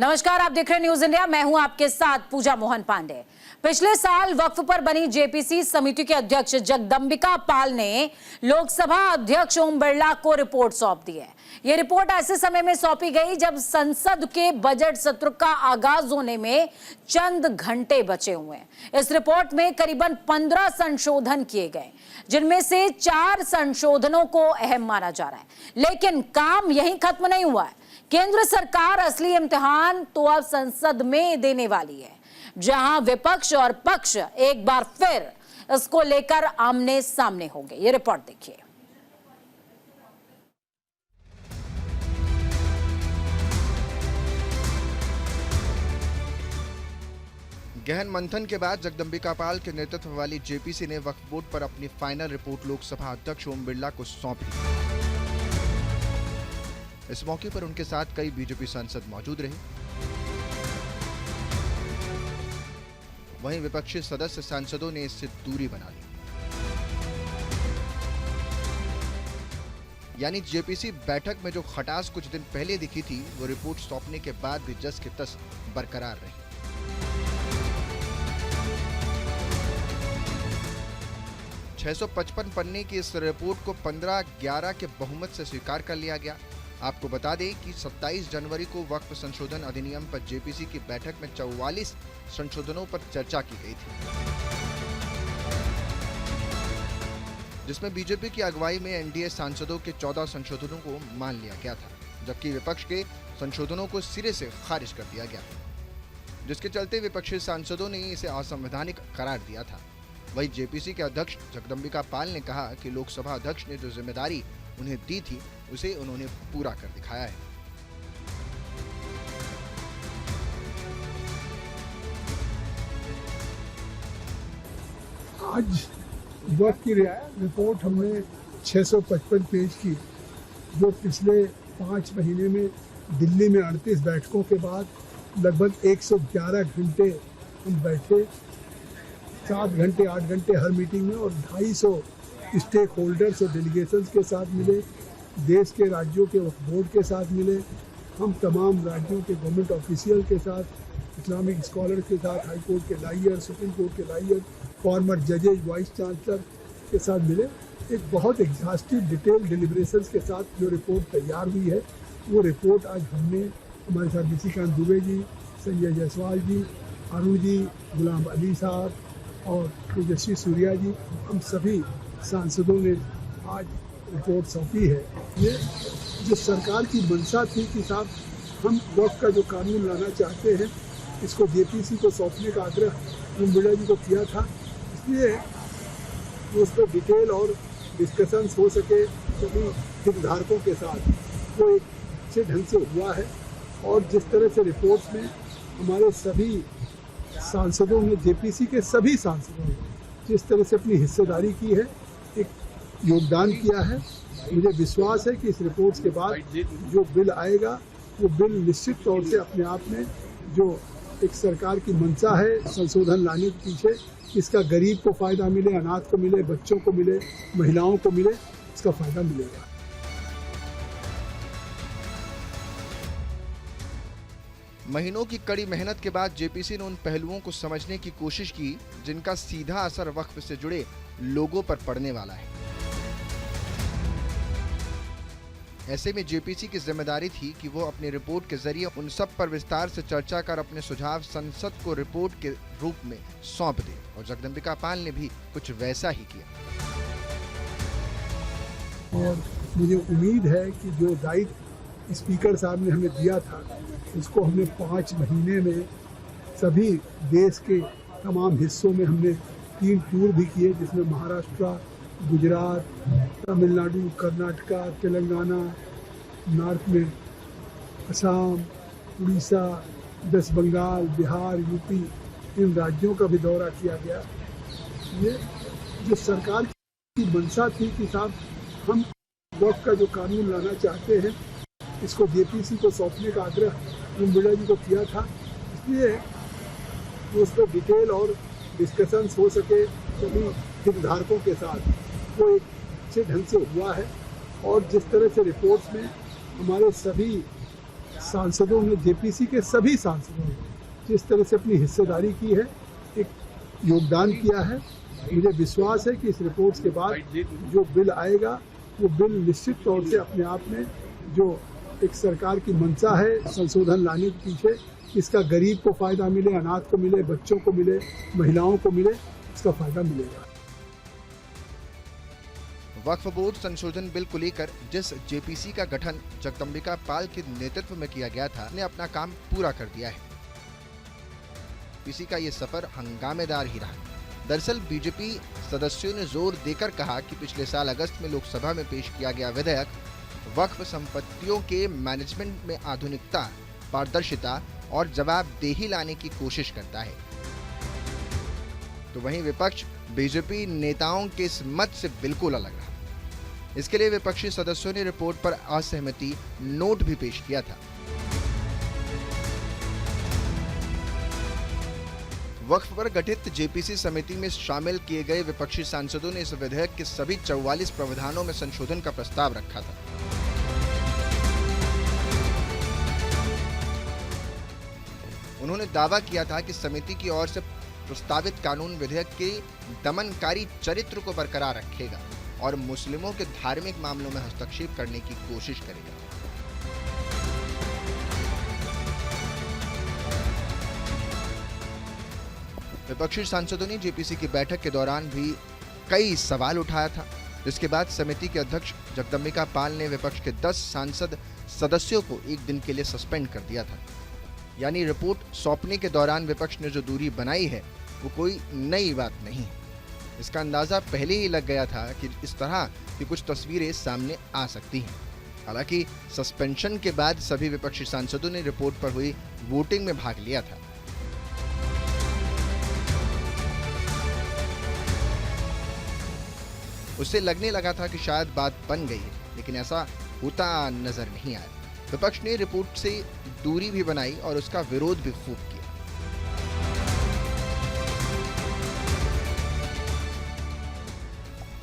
नमस्कार, आप देख रहे हैं न्यूज इंडिया। मैं हूं आपके साथ पूजा मोहन पांडे। पिछले साल वक्फ पर बनी जेपीसी समिति के अध्यक्ष जगदंबिका पाल ने लोकसभा अध्यक्ष ओम बिरला को रिपोर्ट सौंप दी है। यह रिपोर्ट ऐसे समय में सौंपी गई जब संसद के बजट सत्र का आगाज होने में चंद घंटे बचे हुए हैं। इस रिपोर्ट में करीबन 15 संशोधन किए गए, जिनमें से 4 संशोधनों को अहम माना जा रहा है। लेकिन काम यहीं खत्म नहीं हुआ है। केंद्र सरकार असली इम्तिहान तो अब संसद में देने वाली है, जहां विपक्ष और पक्ष एक बार फिर इसको लेकर आमने सामने होंगे। ये रिपोर्ट देखिए। गहन मंथन के बाद जगदंबिका पाल के नेतृत्व वाली जेपीसी ने वक्फ बोर्ड पर अपनी फाइनल रिपोर्ट लोकसभा अध्यक्ष ओम बिरला को सौंपी। इस मौके पर उनके साथ कई बीजेपी सांसद मौजूद रहे। वहीं विपक्षी सदस्य सांसदों ने इससे दूरी बना ली। यानी जेपीसी बैठक में जो खटास कुछ दिन पहले दिखी थी, वो रिपोर्ट सौंपने के बाद भी जस के तस बरकरार रही। (655) पन्ने की इस रिपोर्ट को 15-11 के बहुमत से स्वीकार कर लिया गया। आपको बता दें कि 27 जनवरी को वक्फ संशोधन अधिनियम पर जेपीसी की बैठक में 44 संशोधनों पर चर्चा की गई थी, जिसमें बीजेपी की अगुवाई में एनडीए सांसदों के 14 संशोधनों को मान लिया गया था, जबकि विपक्ष के संशोधनों को सिरे से खारिज कर दिया गया, जिसके चलते विपक्षी सांसदों ने इसे असंवैधानिक करार दिया था। वहीं जेपीसी के अध्यक्ष जगदंबिका पाल ने कहा कि लोकसभा अध्यक्ष ने जो जिम्मेदारी उन्हें दी थी, उसे उन्होंने पूरा कर दिखाया है। आज वक्त की रिपोर्ट हमने 655 पेज की, जो पिछले 5 महीने में दिल्ली में 38 बैठकों के बाद लगभग 111 घंटे हम बैठे, 7 घंटे 8 घंटे हर मीटिंग में, और 250 स्टेक होल्डर्स और डेलीगेशंस के साथ मिले, देश के राज्यों के वक्फ बोर्ड के साथ मिले, हम तमाम राज्यों के गवर्नमेंट ऑफिशियल के साथ, इस्लामिक स्कॉलर के साथ, हाई कोर्ट के लायर, सुप्रीम कोर्ट के लायर, फॉर्मर जजेज, वाइस चांसलर के साथ मिले। एक बहुत एग्जॉस्टिव डिटेल डिलिब्रेशंस के साथ जो रिपोर्ट तैयार हुई है, वो रिपोर्ट आज हमने हमारे साथ निशिकांत दुबे जी, संजय जायसवाल जी, अरुण जी, गुलाम अली साहब और तेजस्वी सूर्या जी, हम सभी सांसदों ने आज रिपोर्ट सौंपी है। ये जो सरकार की मंशा थी कि साहब हम वक्फ का जो कानून लाना चाहते हैं, इसको जेपीसी को सौंपने का आग्रह ओम बिरला जी को किया था, इसलिए उस पर डिटेल और डिस्कशंस हो सके सभी हितधारकों के साथ, वो एक अच्छे ढंग से हुआ है। और जिस तरह से रिपोर्ट्स में हमारे सभी सांसदों ने, जेपीसी के सभी सांसदों ने जिस तरह से अपनी हिस्सेदारी की है, एक योगदान किया है, मुझे विश्वास है कि इस रिपोर्ट्स के बाद जो बिल आएगा, वो बिल निश्चित तौर से अपने आप में जो एक सरकार की मंशा है संशोधन लाने के पीछे, इसका गरीब को फायदा मिले, अनाथ को मिले, बच्चों को मिले, महिलाओं को मिले, इसका फायदा मिलेगा। महीनों की कड़ी मेहनत के बाद जेपीसी ने उन पहलुओं को समझने की कोशिश की जिनका सीधा असर वक्फ से जुड़े लोगों पर पड़ने वाला है। ऐसे में जेपीसी की जिम्मेदारी थी कि वो अपनी रिपोर्ट के जरिए उन सब पर विस्तार से चर्चा कर अपने सुझाव संसद को रिपोर्ट के रूप में सौंप दे, और जगदंबिका पाल ने भी कुछ वैसा ही किया। और मुझे उम्मीद है कि जो दायित्व स्पीकर साहब ने हमें दिया था, उसको हमने 5 महीने में सभी देश के तमाम हिस्सों में हमने 3 टूर भी किए, जिसमें महाराष्ट्र, गुजरात, तमिलनाडु, कर्नाटका, तेलंगाना, नॉर्थ में असम, उड़ीसा, वेस्ट बंगाल, बिहार, यूपी, इन राज्यों का भी दौरा किया गया। ये जो सरकार की मंशा थी कि साहब हम वक्फ का जो कानून लाना चाहते हैं, इसको जेपीसी को सौंपने का आग्रह ओम बिरला जी को किया था, इसलिए उस पर डिटेल और डिस्कशंस हो सके सभी हितधारकों के साथ, वो एक अच्छे ढंग से हुआ है। और जिस तरह से रिपोर्ट्स में हमारे सभी सांसदों ने, जेपीसी के सभी सांसदों ने जिस तरह से अपनी हिस्सेदारी की है, एक योगदान किया है, मुझे विश्वास है कि इस रिपोर्ट के बाद जो बिल आएगा वो बिल निश्चित तौर से अपने आप में जो एक सरकार की मंशा है संशोधन लाने के पीछे, इसका गरीब को फायदा मिले, अनाथ को मिले, बच्चों को मिले, महिलाओं को मिले, इसका फायदा मिलेगा। वक्फ बोर्ड संशोधन बिल को लेकर जिस जेपीसी का गठन जगदम्बिका पाल के नेतृत्व में किया गया था, ने अपना काम पूरा कर दिया है। जेपीसी का ये सफर हंगामेदार ही रहा। दरअसल बीजेपी सदस्यों ने जोर देकर कहा कि पिछले साल अगस्त में लोकसभा में पेश किया गया विधेयक वक्फ संपत्तियों के मैनेजमेंट में आधुनिकता, पारदर्शिता और जवाबदेही लाने की कोशिश करता है। तो वहीं विपक्ष बीजेपी नेताओं के इस मत से बिल्कुल अलग रहा। इसके लिए विपक्षी सदस्यों ने रिपोर्ट पर असहमति नोट भी पेश किया था। वक्फ पर गठित जेपीसी समिति में शामिल किए गए विपक्षी सांसदों ने इस विधेयक के सभी 44 प्रावधानों में संशोधन का प्रस्ताव रखा था। उन्होंने दावा किया था कि समिति की ओर से प्रस्तावित कानून विधेयक के दमनकारी चरित्र को बरकरार रखेगा और मुस्लिमों के धार्मिक मामलों में हस्तक्षेप करने की कोशिश करेगा। विपक्षी सांसदों ने जेपीसी की बैठक के दौरान भी कई सवाल उठाया था, जिसके बाद समिति के अध्यक्ष जगदम्बिका पाल ने विपक्ष के 10 सांसद सदस्यों को एक दिन के लिए सस्पेंड कर दिया था। यानी रिपोर्ट सौंपने के दौरान विपक्ष ने जो दूरी बनाई है वो कोई नई बात नहीं है। इसका अंदाजा पहले ही लग गया था कि इस तरह की कुछ तस्वीरें सामने आ सकती हैं। हालांकि सस्पेंशन के बाद सभी विपक्षी सांसदों ने रिपोर्ट पर हुई वोटिंग में भाग लिया था। उससे लगने लगा था कि शायद बात बन गई है, लेकिन ऐसा होता नजर नहीं आया। विपक्ष ने रिपोर्ट से दूरी भी बनाई और उसका विरोध भी खूब किया।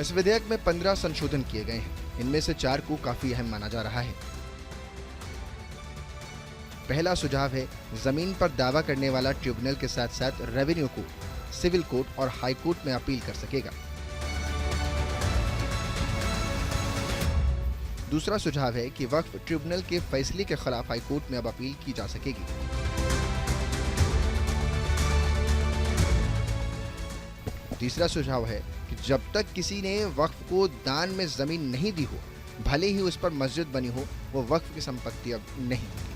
इस विधेयक में 15 संशोधन किए गए हैं। इनमें से 4 को काफी अहम माना जा रहा है। पहला सुझाव है, जमीन पर दावा करने वाला ट्रिब्यूनल के साथ साथ रेवेन्यू कोर्ट, सिविल कोर्ट और हाई कोर्ट में अपील कर सकेगा। दूसरा सुझाव है कि वक्फ ट्रिब्यूनल के फैसले के खिलाफ हाई कोर्ट में अब अपील की जा सकेगी। तीसरा सुझाव है कि जब तक किसी ने वक्फ को दान में जमीन नहीं दी हो, भले ही उस पर मस्जिद बनी हो, वो वक्फ की संपत्ति अब नहीं होगी।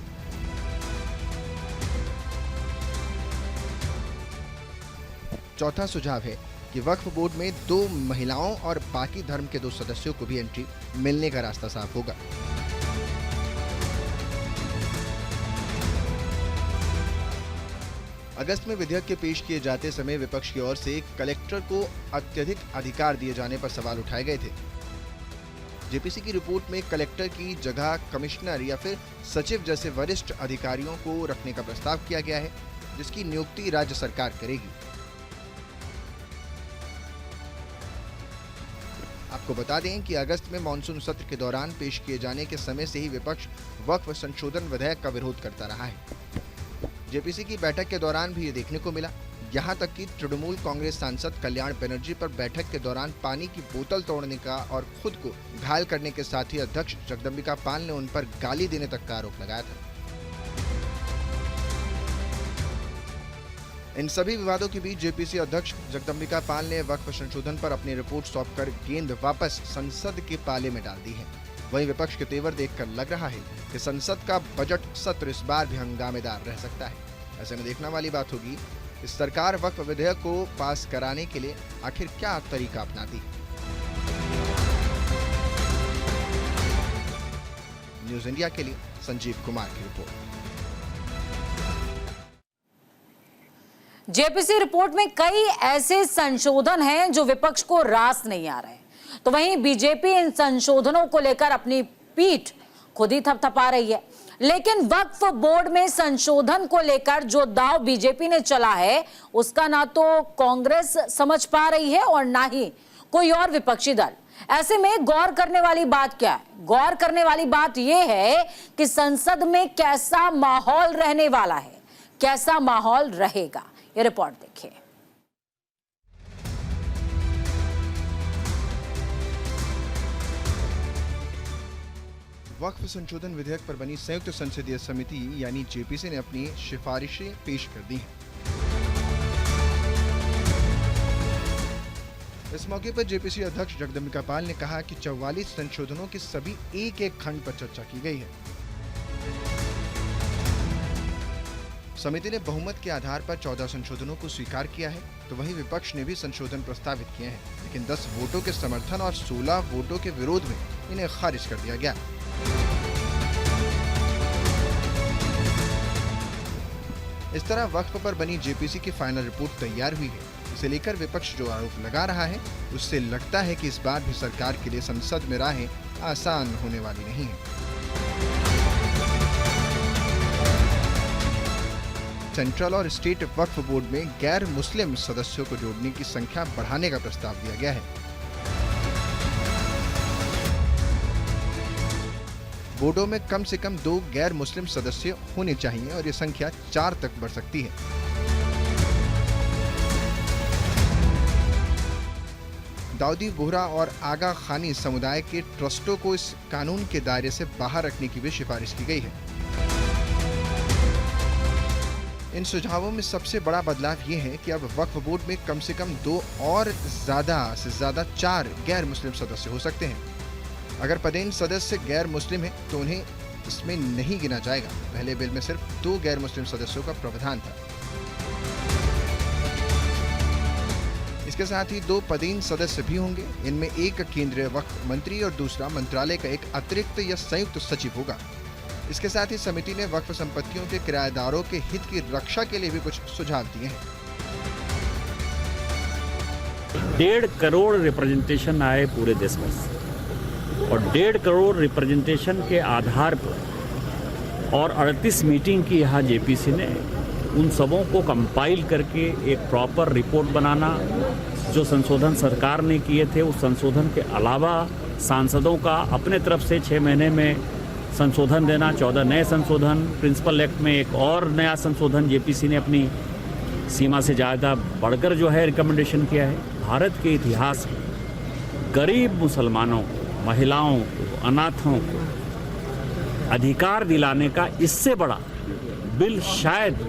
चौथा सुझाव है कि वक्फ बोर्ड में 2 महिलाओं और बाकी धर्म के 2 सदस्यों को भी एंट्री मिलने का रास्ता साफ होगा। अगस्त में विधेयक के पेश किए जाते समय विपक्ष की ओर से कलेक्टर को अत्यधिक अधिकार दिए जाने पर सवाल उठाए गए थे। जेपीसी की रिपोर्ट में कलेक्टर की जगह कमिश्नर या फिर सचिव जैसे वरिष्ठ अधिकारियों को रखने का प्रस्ताव किया गया है, जिसकी नियुक्ति राज्य सरकार करेगी। आपको बता दें कि अगस्त में मानसून सत्र के दौरान पेश किए जाने के समय से ही विपक्ष वक्फ संशोधन विधेयक का विरोध करता रहा है। जेपीसी की बैठक के दौरान भी ये देखने को मिला। यहाँ तक कि तृणमूल कांग्रेस सांसद कल्याण बनर्जी पर बैठक के दौरान पानी की बोतल तोड़ने का और खुद को घायल करने के साथ ही अध्यक्ष जगदम्बिका पाल ने उन पर गाली देने तक का आरोप लगाया था। इन सभी विवादों के बीच जेपीसी अध्यक्ष जगदम्बिका पाल ने वक्फ संशोधन पर अपनी रिपोर्ट सौंपकर गेंद वापस संसद के पाले में डाल दी है। वहीं विपक्ष के तेवर देखकर लग रहा है कि संसद का बजट सत्र इस बार भी हंगामेदार रह सकता है। ऐसे में देखने वाली बात होगी कि सरकार वक्फ विधेयक को पास कराने के लिए आखिर क्या तरीका अपनाती। न्यूज़ इंडिया के लिए संजीव कुमार की रिपोर्ट। जेपीसी रिपोर्ट में कई ऐसे संशोधन हैं जो विपक्ष को रास नहीं आ रहे, तो वहीं बीजेपी इन संशोधनों को लेकर अपनी पीठ खुद ही थपथपा रही है। लेकिन वक्फ बोर्ड में संशोधन को लेकर जो दांव बीजेपी ने चला है, उसका ना तो कांग्रेस समझ पा रही है और ना ही कोई और विपक्षी दल। ऐसे में गौर करने वाली बात क्या है? गौर करने वाली बात यह है कि संसद में कैसा माहौल रहने वाला है, कैसा माहौल रहेगा। ये रिपोर्ट देखिए। वक्फ संशोधन विधेयक पर बनी संयुक्त संसदीय समिति यानी जेपीसी ने अपनी सिफारिशें पेश कर दी हैं। इस मौके पर जेपीसी अध्यक्ष जगदम्बिका पाल ने कहा कि 44 संशोधनों के सभी एक एक खंड पर चर्चा की गई है। समिति ने बहुमत के आधार पर 14 संशोधनों को स्वीकार किया है, तो वहीं विपक्ष ने भी संशोधन प्रस्तावित किए हैं, लेकिन 10 वोटों के समर्थन और 16 वोटों के विरोध में इन्हें खारिज कर दिया गया। इस तरह वक्फ पर बनी जेपीसी की फाइनल रिपोर्ट तैयार हुई है। इसे लेकर विपक्ष जो आरोप लगा रहा है, उससे लगता है कि इस बार भी सरकार के लिए संसद में राहें आसान होने वाली नहीं है। सेंट्रल और स्टेट वक्फ बोर्ड में गैर मुस्लिम सदस्यों को जोड़ने की संख्या बढ़ाने का प्रस्ताव दिया गया है। बोर्डों में कम से कम 2 गैर मुस्लिम सदस्य होने चाहिए और ये संख्या 4 तक बढ़ सकती है। दाऊदी बोहरा और आगा खानी समुदाय के ट्रस्टों को इस कानून के दायरे से बाहर रखने की भी सिफारिश की गई है। इन सुझावों में सबसे बड़ा बदलाव ये है कि अब वक्फ बोर्ड में कम से कम 2 और ज्यादा से ज्यादा 4 गैर मुस्लिम सदस्य हो सकते हैं। अगर पदेन सदस्य गैर मुस्लिम है तो उन्हें इसमें नहीं गिना जाएगा। पहले बिल में सिर्फ 2 गैर मुस्लिम सदस्यों का प्रावधान था। इसके साथ ही 2 पदेन सदस्य भी होंगे। इनमें एक केंद्रीय वक्फ मंत्री और दूसरा मंत्रालय का एक अतिरिक्त या संयुक्त सचिव होगा। इसके साथ ही समिति ने वक्फ संपत्तियों के किराएदारों के हित की रक्षा के लिए भी कुछ सुझाव दिए हैं। 1.5 करोड़ रिप्रेजेंटेशन आए पूरे देश में और 1.5 करोड़ रिप्रेजेंटेशन के आधार पर और 38 मीटिंग की यहाँ जेपीसी ने उन सबों को कंपाइल करके एक प्रॉपर रिपोर्ट बनाना, जो संशोधन सरकार ने किए थे उस संशोधन के अलावा सांसदों का अपने तरफ से 6 महीने में संशोधन देना, 14 नए संशोधन, प्रिंसिपल एक्ट में एक और नया संशोधन जेपीसी ने अपनी सीमा से ज़्यादा बढ़कर जो है रिकमेंडेशन किया है। भारत के इतिहास में गरीब मुसलमानों को, महिलाओं को, अनाथों को अधिकार दिलाने का इससे बड़ा बिल शायद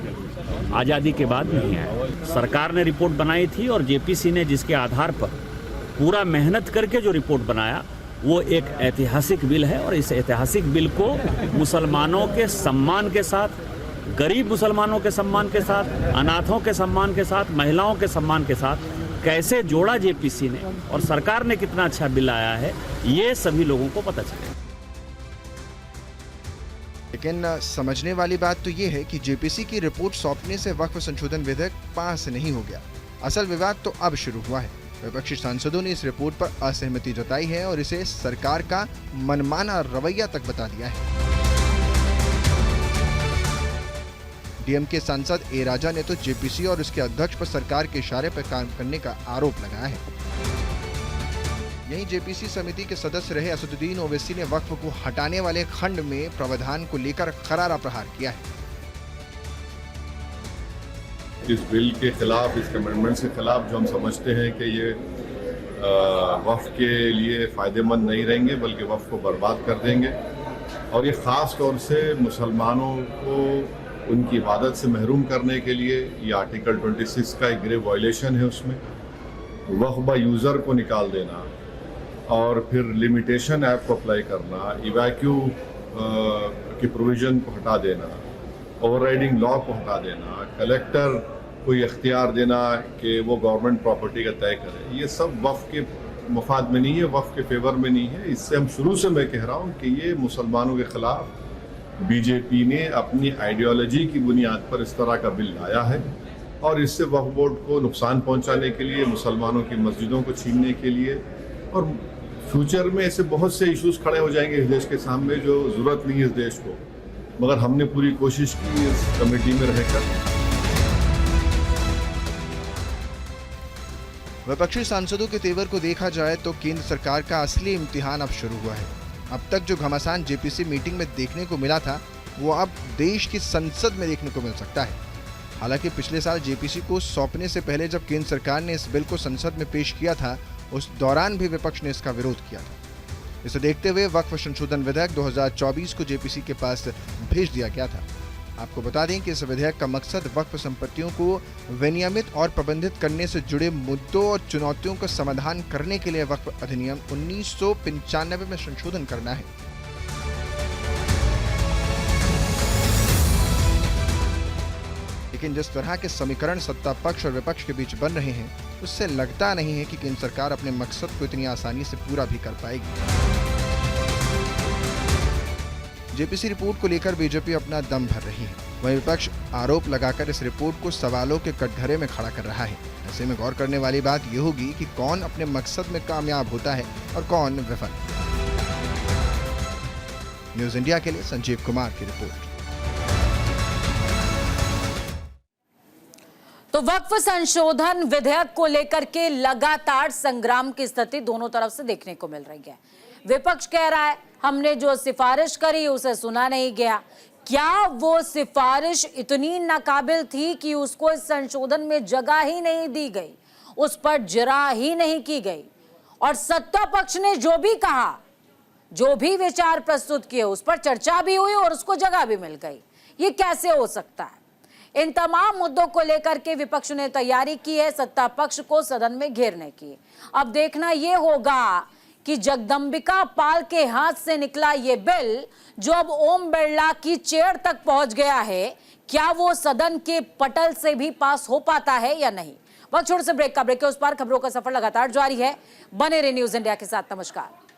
आज़ादी के बाद नहीं आया। सरकार ने रिपोर्ट बनाई थी और जेपीसी ने जिसके आधार पर पूरा मेहनत करके जो रिपोर्ट बनाया वो एक ऐतिहासिक बिल है और इस ऐतिहासिक बिल को मुसलमानों के सम्मान के साथ, गरीब मुसलमानों के सम्मान के साथ, अनाथों के सम्मान के साथ, महिलाओं के सम्मान के साथ कैसे जोड़ा जेपीसी ने और सरकार ने कितना अच्छा बिल आया है, ये सभी लोगों को पता चलेगा। लेकिन समझने वाली बात तो ये है कि जेपीसी की रिपोर्ट सौंपने से वक्फ संशोधन विधेयक पास नहीं हो गया। असल विवाद तो अब शुरू हुआ है। विपक्षी सांसदों ने इस रिपोर्ट पर असहमति जताई है और इसे सरकार का मनमाना रवैया तक बता दिया है। डीएमके सांसद ए राजा ने तो जेपीसी और उसके अध्यक्ष पर सरकार के इशारे पर काम करने का आरोप लगाया है। यहीं जेपीसी समिति के सदस्य रहे असदुद्दीन ओवैसी ने वक्फ को हटाने वाले खंड में प्रावधान को लेकर करारा प्रहार किया है। इस बिल के खिलाफ, इस अमेंडमेंट के खिलाफ, जो हम समझते हैं कि ये वक्फ के लिए फ़ायदेमंद नहीं रहेंगे बल्कि वक्फ को बर्बाद कर देंगे और ये ख़ास तौर से मुसलमानों को उनकी इबादत से महरूम करने के लिए ये आर्टिकल 26 का एक ग्रेव वायलेशन है। उसमें वक्फ बाय यूज़र को निकाल देना और फिर लिमिटेशन ऐप को अप्लाई करना, इवैक्यू की प्रोविज़न को हटा देना, ओवरराइडिंग लॉ को हटा देना, कलेक्टर को ये इख्तियार देना कि वो गवर्नमेंट प्रॉपर्टी का तय करे, ये सब वक्फ के मफाद में नहीं है, वक्फ के फेवर में नहीं है। इससे हम शुरू से मैं कह रहा हूँ कि ये मुसलमानों के खिलाफ बीजेपी ने अपनी आइडियोलॉजी की बुनियाद पर इस तरह का बिल लाया है और इससे वक्फ बोर्ड को नुकसान पहुँचाने के लिए, मुसलमानों की मस्जिदों को छीनने के लिए और फ्यूचर में ऐसे बहुत से इश्यूज खड़े हो जाएंगे इस देश के सामने जो ज़रूरत नहीं है इस देश को। मगर हमने पूरी कोशिश की इस कमेटी में रहकर। विपक्षी सांसदों के तेवर को देखा जाए तो केंद्र सरकार का असली इम्तिहान अब शुरू हुआ है। अब तक जो घमासान जेपीसी मीटिंग में देखने को मिला था, वो अब देश की संसद में देखने को मिल सकता है। हालांकि पिछले साल जेपीसी को सौंपने से पहले जब केंद्र सरकार ने इस बिल को संसद में पेश किया था, उस दौरान भी विपक्ष ने इसका विरोध किया था। इसे देखते हुए वक्फ संशोधन विधेयक 2024 को जेपीसी के पास भेज दिया गया था। आपको बता दें कि इस विधेयक का मकसद वक्फ संपत्तियों को विनियमित और प्रबंधित करने से जुड़े मुद्दों और चुनौतियों का समाधान करने के लिए वक्फ अधिनियम 1995 में संशोधन करना है। लेकिन जिस तरह के समीकरण सत्ता पक्ष और विपक्ष के बीच बन रहे हैं, उससे लगता नहीं है कि केंद्र सरकार अपने मकसद को इतनी आसानी से पूरा भी कर पाएगी। जेपीसी रिपोर्ट को लेकर बीजेपी अपना दम भर रही है। वहीं विपक्ष आरोप लगाकर इस रिपोर्ट को सवालों के कटघरे में खड़ा कर रहा है। ऐसे में गौर करने वाली बात यह होगी कि कौन अपने मकसद में कामयाब होता है और कौन विफल। न्यूज़ इंडिया के लिए संजीव कुमार की रिपोर्ट। तो वक्फ संशोधन विधेयक को लेकर के लगातार संग्राम की स्थिति दोनों तरफ से देखने को मिल रही है। विपक्ष कह रहा है हमने जो सिफारिश करी उसे सुना नहीं गया। क्या वो सिफारिश इतनी नाकाबिल थी कि उसको इस संशोधन में जगह ही नहीं दी गई, उस पर जरा ही नहीं की गई? और सत्ता पक्ष ने जो भी कहा, जो भी विचार प्रस्तुत किए, उस पर चर्चा भी हुई और उसको जगह भी मिल गई। ये कैसे हो सकता है? इन तमाम मुद्दों को लेकर के विपक्ष ने तैयारी की है सत्ता पक्ष को सदन में घेरने की। अब देखना यह होगा कि जगदंबिका पाल के हाथ से निकला ये बिल जो अब ओम बिरला की चेयर तक पहुंच गया है, क्या वो सदन के पटल से भी पास हो पाता है या नहीं? वक्त छोटे से ब्रेक के उस पार खबरों का सफर लगातार जारी है। बने रहे न्यूज़ इंडिया के साथ। नमस्कार।